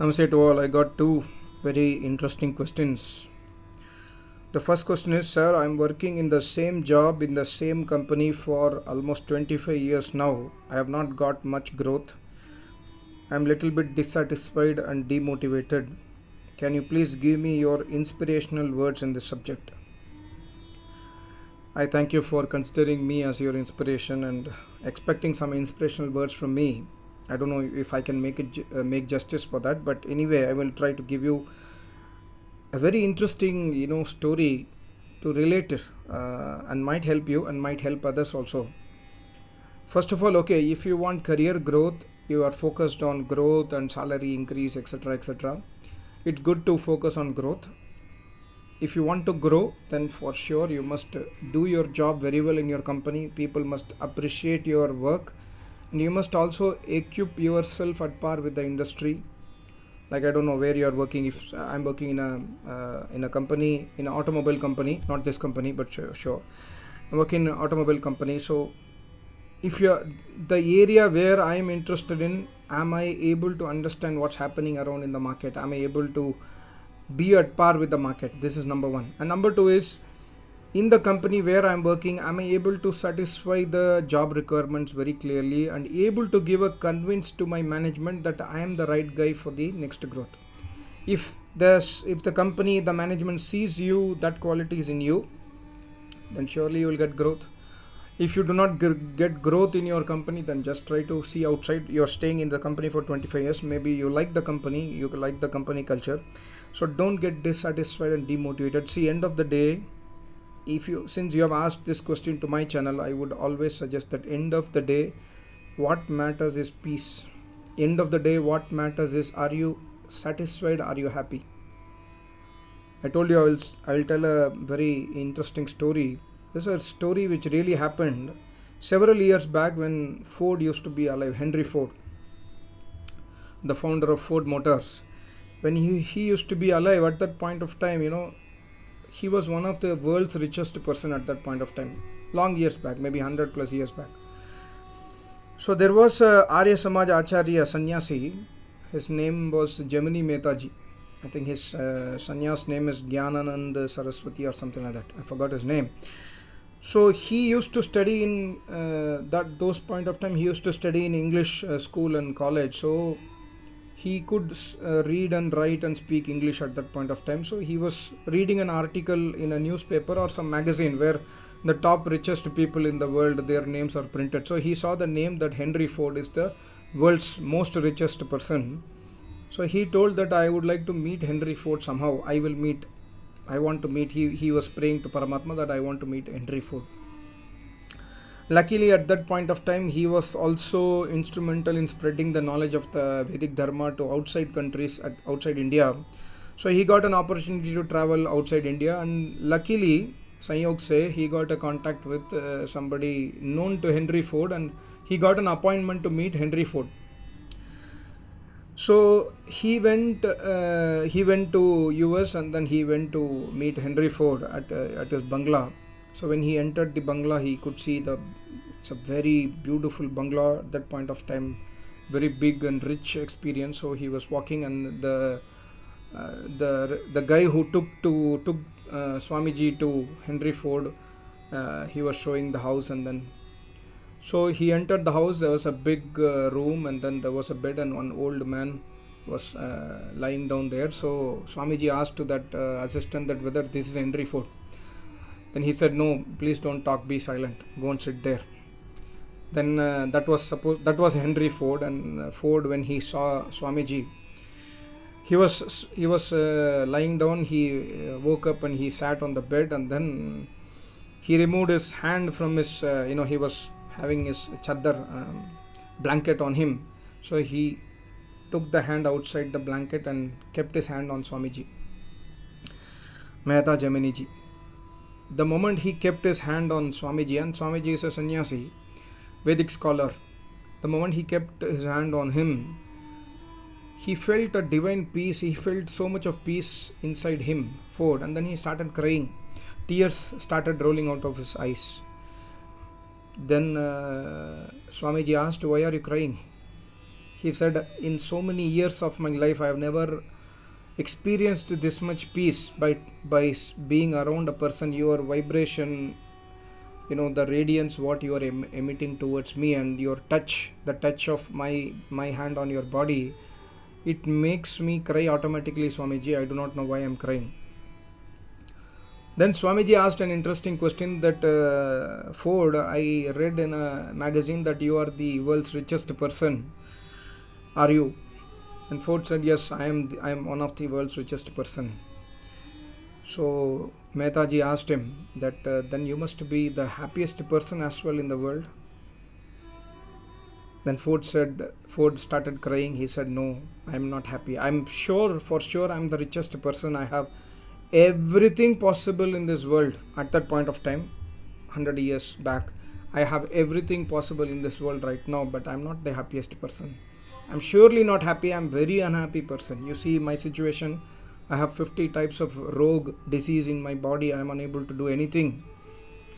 Namaste to all. I got two very interesting questions. The first question is, sir, I'm working in the same job in the same company for almost 25 years now. I have not got much growth. I'm little bit dissatisfied and demotivated. Can you please give me your inspirational words in this subject? I thank you for considering me as your inspiration and expecting some inspirational words from me. I don't know if I can make justice for that, but anyway, I will try to give you a very interesting story to relate it, and might help you and might help others also. First of all, okay, if you want career growth, you are focused on growth and salary increase, etc., etc., it's good to focus on growth. If you want to grow, then for sure you must do your job very well in your company. People must appreciate your work, and you must also equip yourself at par with the industry. Like, I don't know where you are working. If I'm working in a company, in an automobile company, not this company, but sure, I'm working in an automobile company. So if you're the area where I am interested in, am I able to understand what's happening around in the market? Am I able to be at par with the market? This is number one. And number two is, in the company where I'm working, am I able to satisfy the job requirements very clearly and able to give a convince to my management that I am the right guy for the next growth? If the company, the management sees you, that quality is in you, then surely you will get growth. If you do not get growth in your company, then just try to see outside. You're staying in the company for 25 years. Maybe you like the company, you like the company culture. So don't get dissatisfied and demotivated. See, end of the day, since you have asked this question to my channel, I would always suggest that end of the day, what matters is peace. End of the day, what matters is, are you satisfied? Are you happy? I told you I will tell a very interesting story. This is a story which really happened several years back when Ford used to be alive. Henry Ford, the founder of Ford Motors, when he used to be alive at that point of time, he was one of the world's richest person at that point of time, long years back, maybe 100 plus years back. So there was Arya Samaj Acharya Sannyasi. His name was Jamini Mehtaji. I think his sannyas name is Gyananand Saraswati or something like that. I forgot his name. So he used to study in those point of time. He used to study in English school and college. So he could read and write and speak English at that point of time. So he was reading an article in a newspaper or some magazine where the top richest people in the world, their names are printed. So he saw the name that Henry Ford is the world's most richest person. So he told that I would like to meet Henry Ford somehow. I want to meet. He was praying to Paramatma that I want to meet Henry Ford. Luckily, at that point of time, he was also instrumental in spreading the knowledge of the Vedic Dharma to outside countries, outside India. So he got an opportunity to travel outside India, and luckily, Sanyog say, he got a contact with somebody known to Henry Ford, and he got an appointment to meet Henry Ford. So he went to US, and then he went to meet Henry Ford at his bungalow. So when he entered the bungalow, he could see it's a very beautiful bungalow at that point of time, very big and rich experience. So he was walking, and the guy who took Swamiji to Henry Ford, he was showing the house, and then so he entered the house. There was a big room, and then there was a bed, and one old man was lying down there. So Swamiji asked to that assistant that whether this is Henry Ford. Then he said, no, please don't talk, be silent, go and sit there. Then that was Henry Ford. And Ford, when he saw Swamiji, he was lying down. He woke up and he sat on the bed, and then he removed his hand from his he was having his chadar blanket on him. So he took the hand outside the blanket and kept his hand on Swamiji, Mehta Jaminiji. The moment he kept his hand on Swamiji, and Swamiji is a sannyasi, Vedic scholar, the moment he kept his hand on him, he felt a divine peace. He felt so much of peace inside him, Ford, and then he started crying. Tears started rolling out of his eyes. Then Swamiji asked, why are you crying? He said, in so many years of my life, I have never experienced this much peace by being around a person. Your vibration, the radiance what you are emitting towards me, and your touch, the touch of my hand on your body, it makes me cry automatically, Swamiji. I do not know why I'm crying. Then Swamiji asked an interesting question that Ford, I read in a magazine that you are the world's richest person. Are you? And Ford said, yes, I am one of the world's richest person. So Mehtaji asked him that then you must be the happiest person as well in the world. Then Ford started crying. He said, no, I am not happy. I'm sure, for sure, I'm the richest person. I have everything possible in this world. At that point of time, 100 years back, I have everything possible in this world right now, but I'm not the happiest person. I'm surely not happy. I'm very unhappy person. You see my situation. I have 50 types of rogue disease in my body. I am unable to do anything.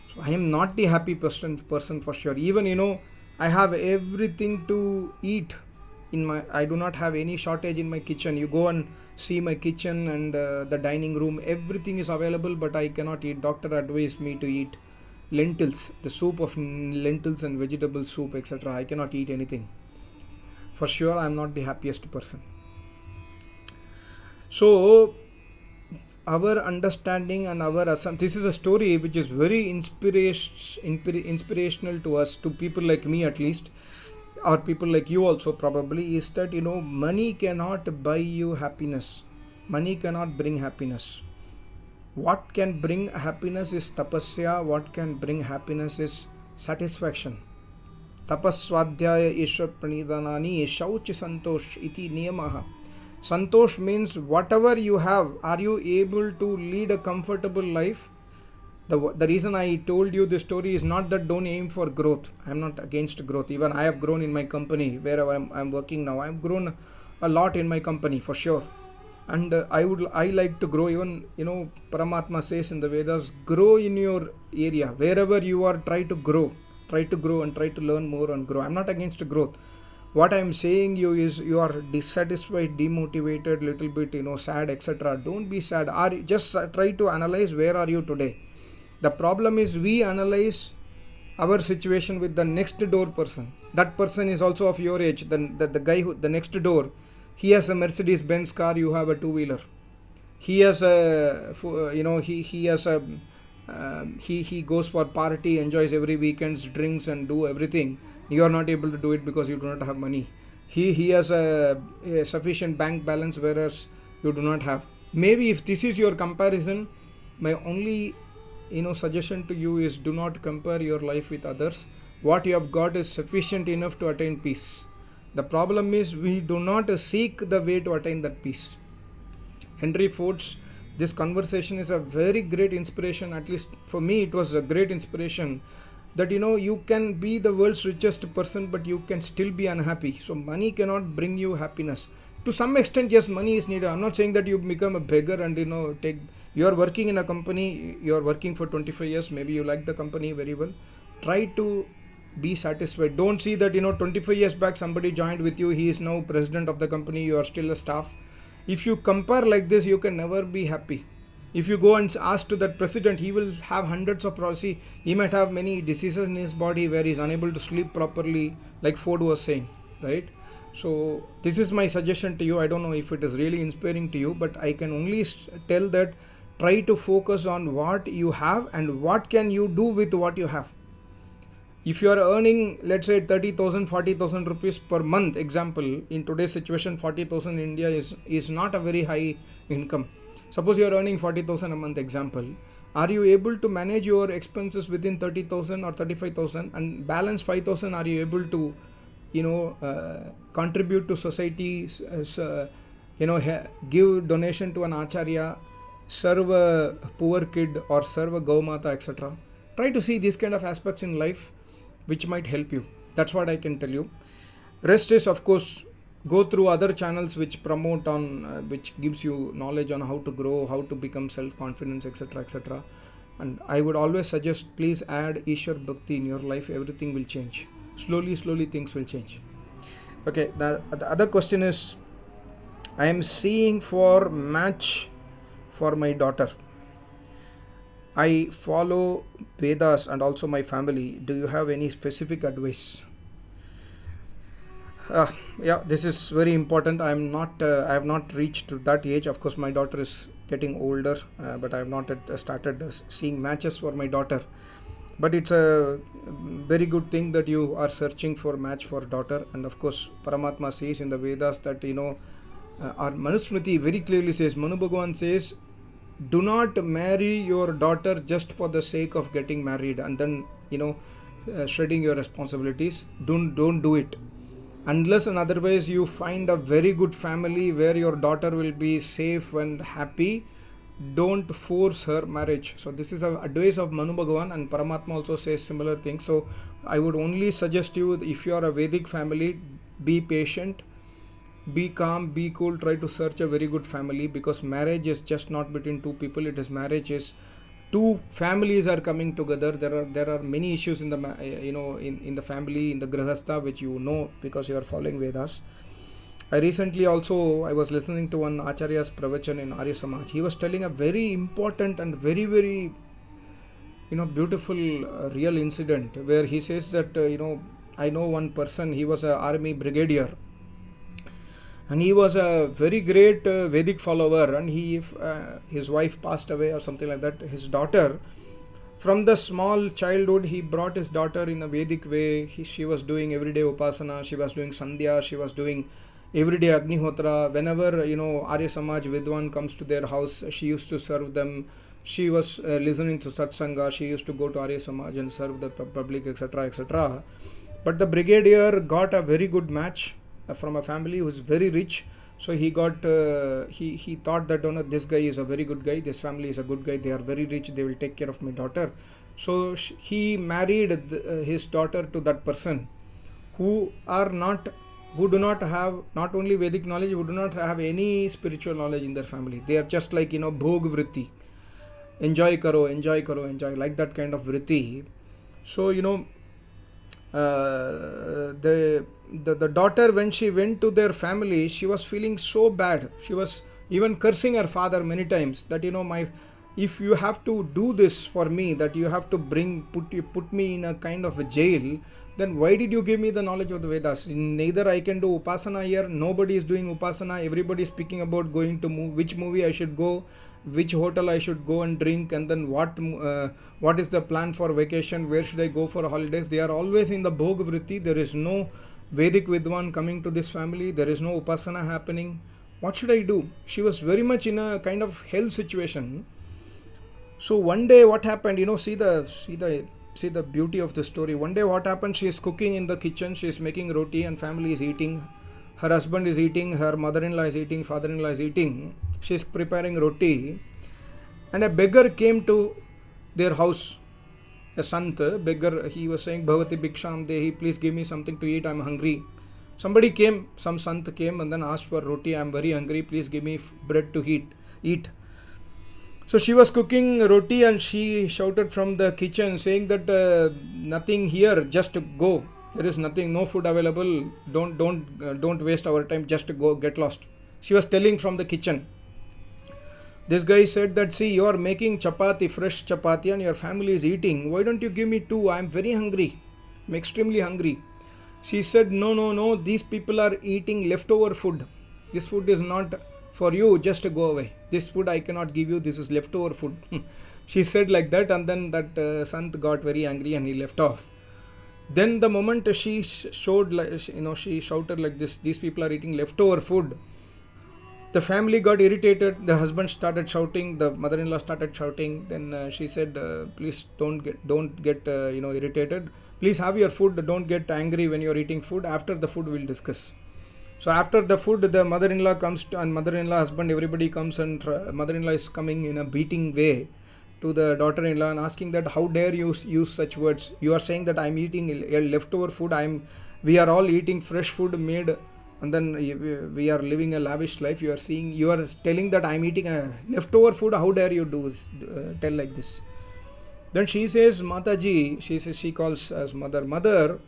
So I am not the happy person for sure. Even, I have everything to eat. I do not have any shortage in my kitchen. You go and see my kitchen and the dining room. Everything is available, but I cannot eat. Doctor advised me to eat lentils, the soup of lentils and vegetable soup, etc. I cannot eat anything. For sure, I am not the happiest person. So, our understanding and our this is a story which is very inspirational to us, to people like me at least, or people like you also probably, is that money cannot buy you happiness. Money cannot bring happiness. What can bring happiness is tapasya. What can bring happiness is satisfaction. Tapaswadhyaya ishwar pranidhanani shauch santosh iti niyamaha. Santosh means whatever you have, are you able to lead a comfortable life? The reason I told you this story is not that don't aim for growth. I am not against growth. Even I have grown in my company where I'm working now. I have grown a lot in my company for sure. And I like to grow. Even Paramatma says in the Vedas, grow in your area. Wherever you are, try to grow and try to learn more and grow. I'm not against growth. What I'm saying you is, you are dissatisfied, demotivated, little bit, sad, etc. Don't be sad. Just try to analyze where are you today. The problem is we analyze our situation with the next door person. That person is also of your age. The guy the next door, he has a Mercedes-Benz car. You have a two-wheeler. He has a he goes for party, enjoys every weekends, drinks and do everything. You are not able to do it because you do not have money. He has a sufficient bank balance, whereas you do not have. Maybe if this is your comparison, my only suggestion to you is, do not compare your life with others. What you have got is sufficient enough to attain peace. The problem is we do not seek the way to attain that peace. Henry Ford's this conversation is a very great inspiration. At least for me, it was a great inspiration that you can be the world's richest person, but you can still be unhappy. So money cannot bring you happiness. To some extent, yes, money is needed. I'm not saying that you become a beggar and you are working in a company, you are working for 25 years, maybe you like the company very well. Try to be satisfied. Don't see that 25 years back somebody joined with you, he is now president of the company, you are still a staff. If you compare like this, you can never be happy. If you go and ask to that president, he will have hundreds of problems. He might have many diseases in his body where he is unable to sleep properly, like Ford was saying, right? So this is my suggestion to you. I don't know if it is really inspiring to you, but I can only tell that try to focus on what you have and what can you do with what you have. If you are earning, let's say 30,000, 40,000 rupees per month, example, in today's situation, 40,000 in India is not a very high income. Suppose you are earning 40,000 a month, example. Are you able to manage your expenses within 30,000 or 35,000 and balance 5,000? Are you able to, contribute to society, give donation to an acharya, serve a poor kid or serve a Gaumata, etc. Try to see these kind of aspects in life which might help you. That's what I can tell you. Rest is, of course, go through other channels which promote on, which gives you knowledge on how to grow, how to become self-confidence, etc., etc. And I would always suggest, please add Ishwar Bhakti in your life. Everything will change. Slowly things will change. Okay, the other question is, I am seeing for match for my daughter. I follow Vedas and also my family. Do you have any specific advice? Uh, yeah, this is very important. I have not reached to that age. Of course, my daughter is getting older, but I have not yet started seeing matches for my daughter. But it's a very good thing that you are searching for match for daughter. And of course, Paramatma says in the Vedas that, our Manusmriti very clearly says, Manu Bhagavan says, do not marry your daughter just for the sake of getting married and then, shredding your responsibilities. Don't do it. Unless and otherwise you find a very good family where your daughter will be safe and happy, don't force her marriage. So this is a advice of Manu Bhagavan, and Paramatma also says similar things. So I would only suggest you, if you are a Vedic family, be patient, be calm, be cool, try to search a very good family, because marriage is just not between two people. It is marriage is two families are coming together. There are many issues in the in the family, in the grihastha, which because you are following Vedas. I recently also, I was listening to one Acharya's pravachan in Arya Samaj. He was telling a very important and very, very beautiful real incident, where he says that I know one person. He was an army brigadier, and he was a very great Vedic follower, and his wife passed away or something like that. His daughter, from the small childhood, he brought his daughter in a Vedic way. She was doing everyday upasana, she was doing sandhya, she was doing everyday agnihotra. Whenever Arya Samaj Vidwan comes to their house, she used to serve them. She was listening to satsanga. She used to go to Arya Samaj and serve the public, etc., etc. But the brigadier got a very good match from a family who is very rich. So he got he thought that this guy is a very good guy, this family is a good guy, they are very rich, they will take care of my daughter. So he married his daughter to that person who do not have not only Vedic knowledge, who do not have any spiritual knowledge in their family. They are just like bhog vritti, enjoy karo, like that kind of vritti. So the daughter, when she went to their family, she was feeling so bad. She was even cursing her father many times that if you have to do this for me, that you have to put me in a kind of a jail, then why did you give me the knowledge of the Vedas? Neither I can do upasana here, nobody is doing upasana, everybody is speaking about going to which movie I should go, which hotel I should go and drink, and then what is the plan for vacation, where should I go for holidays. They are always in the bhog vritti. There is no Vedic Vidwan coming to this family, there is no upasana happening. What should I do? She was very much in a kind of hell situation. So one day what happened, see the beauty of the story. One day what happened, she is cooking in the kitchen, she is making roti and family is eating. Her husband is eating, her mother-in-law is eating, father-in-law is eating. She is preparing roti, and a beggar came to their house. A sant, beggar, he was saying, Bhavati Bhiksham Dehi, please give me something to eat, I am hungry. Somebody came, some sant came and then asked for roti, I am very hungry, please give me bread to eat. So she was cooking roti and she shouted from the kitchen saying that nothing here, just go. There is nothing, no food available, don't waste our time, just go, get lost. She was telling from the kitchen. This guy said that, see, you are making chapati, fresh chapati, and your family is eating. Why don't you give me two? I am very hungry. I am extremely hungry. She said, no, these people are eating leftover food. This food is not for you, just go away. This food I cannot give you, this is leftover food. She said like that, and then that Sant got very angry and he left off. Then the moment she showed, she shouted like this, these people are eating leftover food. The family got irritated. The husband started shouting. The mother-in-law started shouting. Then she said, "Please don't get irritated. Please have your food. Don't get angry when you're eating food. After the food, we'll discuss." So after the food, the mother-in-law comes and mother-in-law, husband, everybody comes, and mother-in-law is coming in a beating way to the daughter-in-law and asking that, "How dare you use such words? You are saying that I'm eating leftover food. We are all eating fresh food made." And then we are living a lavish life. You are telling that I'm eating a leftover food. How dare you tell like this? Then she says, Mataji, she calls as mother. Mother,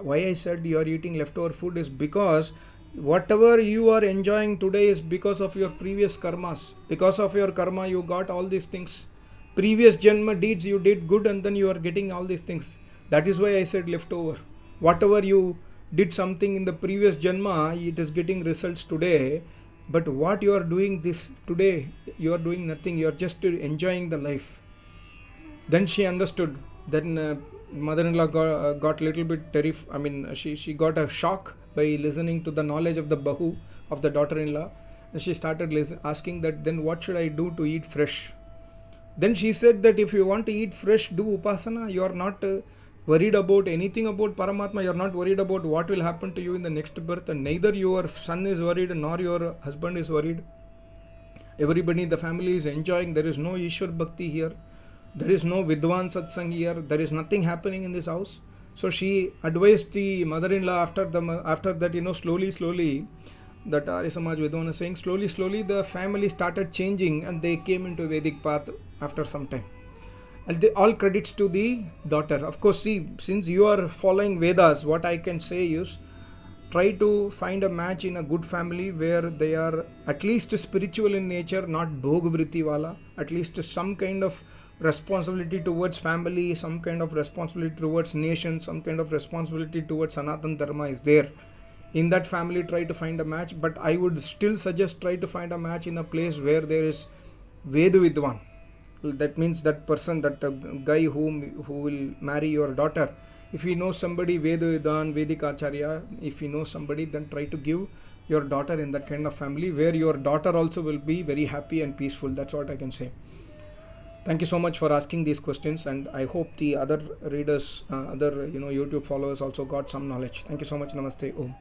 why I said you are eating leftover food is because whatever you are enjoying today is because of your previous karmas. Because of your karma, you got all these things. Previous janma deeds you did good, and then you are getting all these things. That is why I said leftover. Whatever you did something in the previous janma, it is getting results today. But what you are doing this today, you are doing nothing. You are just enjoying the life. Then she understood. Then mother-in-law got little bit terrified. I mean, she got a shock by listening to the knowledge of the bahu, of the daughter-in-law, and she started asking that, then what should I do to eat fresh? Then she said that if you want to eat fresh, do upasana. You are not worried about anything about Paramatma. You are not worried about what will happen to you in the next birth, and neither your son is worried nor your husband is worried. Everybody in the family is enjoying. There is no Ishwar Bhakti here. There is no Vidwan Satsang here. There is nothing happening in this house. So she advised the mother-in-law after that, slowly, that Arya Samaj Vidwan is saying, slowly the family started changing and they came into Vedic path after some time. And all credits to the daughter. Of course, see, since you are following Vedas, what I can say is, try to find a match in a good family where they are at least spiritual in nature, not bhog-vritti wala, at least some kind of responsibility towards family, some kind of responsibility towards nation, some kind of responsibility towards Sanatan Dharma is there. In that family, try to find a match, but I would still suggest try to find a match in a place where there is Vedu Vidwan. That means that person, that guy who will marry your daughter, if he knows somebody, Vedu Vidwan, Vedic Acharya, if he knows somebody, then try to give your daughter in that kind of family where your daughter also will be very happy and peaceful. That's what I can say. Thank you so much for asking these questions, and I hope the other readers, YouTube followers also got some knowledge. Thank you so much. Namaste. Om.